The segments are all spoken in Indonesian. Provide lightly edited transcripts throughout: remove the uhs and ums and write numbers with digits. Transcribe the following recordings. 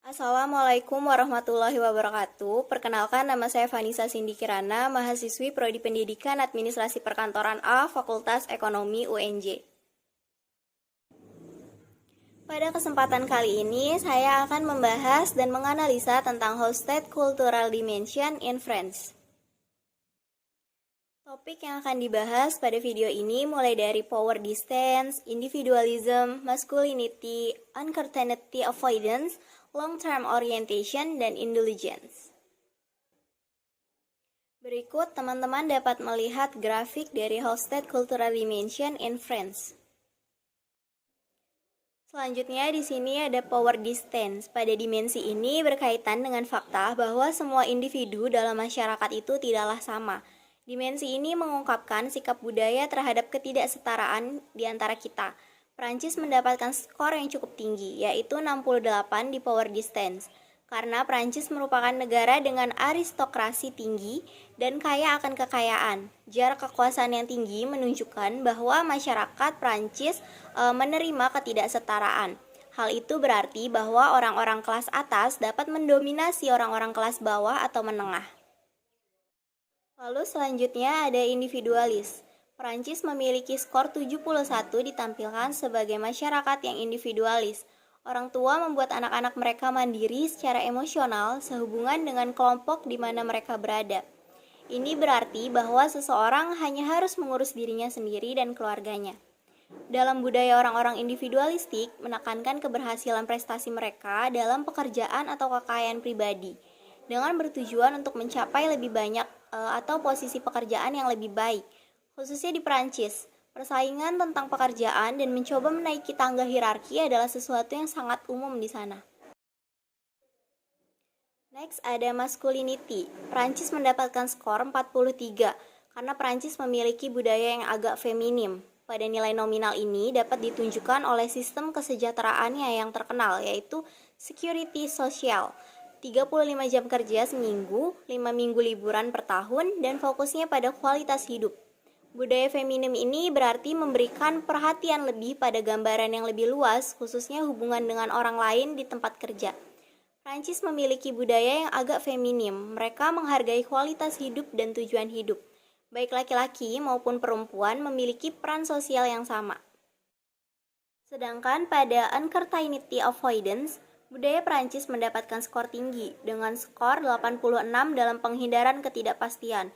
Assalamualaikum warahmatullahi wabarakatuh. Perkenalkan, nama saya Vanessa Cindy Kirana, mahasiswi Prodi Pendidikan Administrasi Perkantoran A, Fakultas Ekonomi UNJ. Pada kesempatan kali ini, saya akan membahas dan menganalisa tentang Hofstede Cultural Dimension in France. Topik yang akan dibahas pada video ini mulai dari power distance, individualism, masculinity, uncertainty avoidance, long-term orientation, dan indulgence. Berikut teman-teman dapat melihat grafik dari Hofstede Cultural Dimension in France. Selanjutnya di sini ada power distance. Pada dimensi ini berkaitan dengan fakta bahwa semua individu dalam masyarakat itu tidaklah sama. Dimensi ini mengungkapkan sikap budaya terhadap ketidaksetaraan di antara kita. Prancis mendapatkan skor yang cukup tinggi, yaitu 68 di power distance. Karena Prancis merupakan negara dengan aristokrasi tinggi dan kaya akan kekayaan. Jarak kekuasaan yang tinggi menunjukkan bahwa masyarakat Prancis menerima ketidaksetaraan. Hal itu berarti bahwa orang-orang kelas atas dapat mendominasi orang-orang kelas bawah atau menengah. Lalu selanjutnya ada individualis. Prancis memiliki skor 71 ditampilkan sebagai masyarakat yang individualis. Orang tua membuat anak-anak mereka mandiri secara emosional sehubungan dengan kelompok di mana mereka berada. Ini berarti bahwa seseorang hanya harus mengurus dirinya sendiri dan keluarganya. Dalam budaya orang-orang individualistik, menekankan keberhasilan prestasi mereka dalam pekerjaan atau kekayaan pribadi, dengan bertujuan untuk mencapai lebih banyak atau posisi pekerjaan yang lebih baik, khususnya di Prancis. Persaingan tentang pekerjaan dan mencoba menaiki tangga hierarki adalah sesuatu yang sangat umum di sana. Next ada masculinity. Prancis mendapatkan skor 43 karena Prancis memiliki budaya yang agak feminim. Pada nilai nominal ini dapat ditunjukkan oleh sistem kesejahteraannya yang terkenal, yaitu security social. 35 jam kerja seminggu, 5 minggu liburan per tahun, dan fokusnya pada kualitas hidup. Budaya feminim ini berarti memberikan perhatian lebih pada gambaran yang lebih luas, khususnya hubungan dengan orang lain di tempat kerja. Prancis memiliki budaya yang agak feminim. Mereka menghargai kualitas hidup dan tujuan hidup. Baik laki-laki maupun perempuan memiliki peran sosial yang sama. Sedangkan pada uncertainty avoidance, budaya Prancis mendapatkan skor tinggi dengan skor 86 dalam penghindaran ketidakpastian.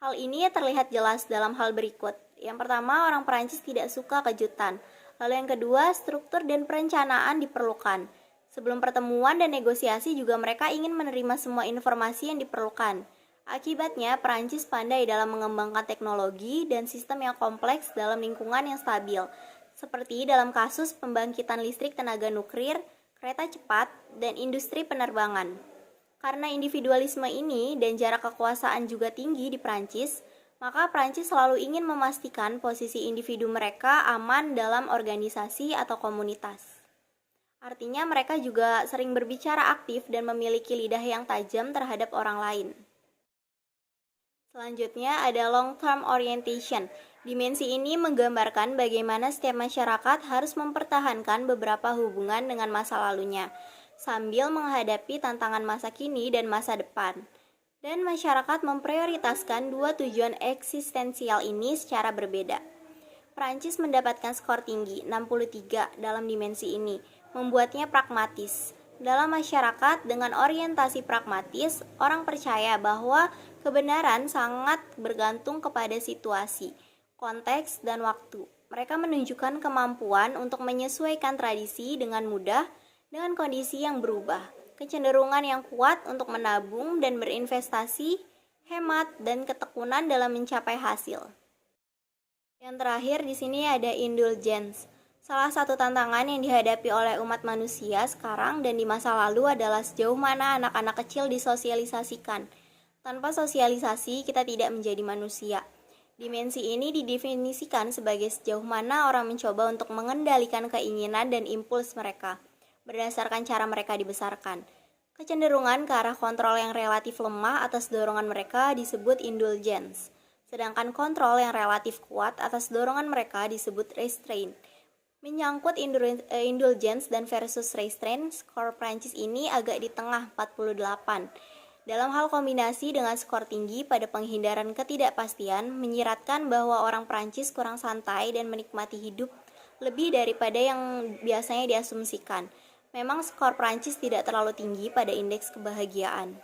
Hal ini terlihat jelas dalam hal berikut. Yang pertama, orang Prancis tidak suka kejutan. Lalu yang kedua, struktur dan perencanaan diperlukan. Sebelum pertemuan dan negosiasi juga mereka ingin menerima semua informasi yang diperlukan. Akibatnya, Prancis pandai dalam mengembangkan teknologi dan sistem yang kompleks dalam lingkungan yang stabil, seperti dalam kasus pembangkitan listrik tenaga nuklir, kereta cepat, dan industri penerbangan. Karena individualisme ini dan jarak kekuasaan juga tinggi di Prancis, maka Prancis selalu ingin memastikan posisi individu mereka aman dalam organisasi atau komunitas. Artinya mereka juga sering berbicara aktif dan memiliki lidah yang tajam terhadap orang lain. Selanjutnya ada long-term orientation. Dimensi ini menggambarkan bagaimana setiap masyarakat harus mempertahankan beberapa hubungan dengan masa lalunya, sambil menghadapi tantangan masa kini dan masa depan. Dan masyarakat memprioritaskan dua tujuan eksistensial ini secara berbeda. Prancis mendapatkan skor tinggi, 63, dalam dimensi ini, membuatnya pragmatis. Dalam masyarakat dengan orientasi pragmatis, orang percaya bahwa kebenaran sangat bergantung kepada situasi, konteks, dan waktu. Mereka menunjukkan kemampuan untuk menyesuaikan tradisi dengan mudah dengan kondisi yang berubah, kecenderungan yang kuat untuk menabung dan berinvestasi, hemat, dan ketekunan dalam mencapai hasil. Yang terakhir di sini ada indulgence. Salah satu tantangan yang dihadapi oleh umat manusia sekarang dan di masa lalu adalah sejauh mana anak-anak kecil disosialisasikan. Tanpa sosialisasi, kita tidak menjadi manusia. Dimensi ini didefinisikan sebagai sejauh mana orang mencoba untuk mengendalikan keinginan dan impuls mereka, berdasarkan cara mereka dibesarkan. Kecenderungan ke arah kontrol yang relatif lemah atas dorongan mereka disebut indulgence, sedangkan kontrol yang relatif kuat atas dorongan mereka disebut restraint. Menyangkut indulgence dan versus restraint, skor Prancis ini agak di tengah 48. Dalam hal kombinasi dengan skor tinggi pada penghindaran ketidakpastian, menyiratkan bahwa orang Prancis kurang santai dan menikmati hidup lebih daripada yang biasanya diasumsikan. Memang skor Prancis tidak terlalu tinggi pada indeks kebahagiaan.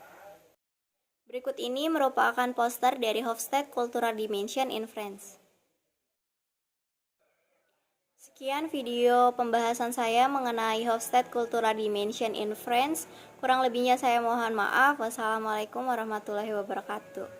Berikut ini merupakan poster dari Hofstede Cultural Dimension in France. Sekian video pembahasan saya mengenai Hofstede Cultural Dimension in France. Kurang lebihnya saya mohon maaf. Wassalamualaikum warahmatullahi wabarakatuh.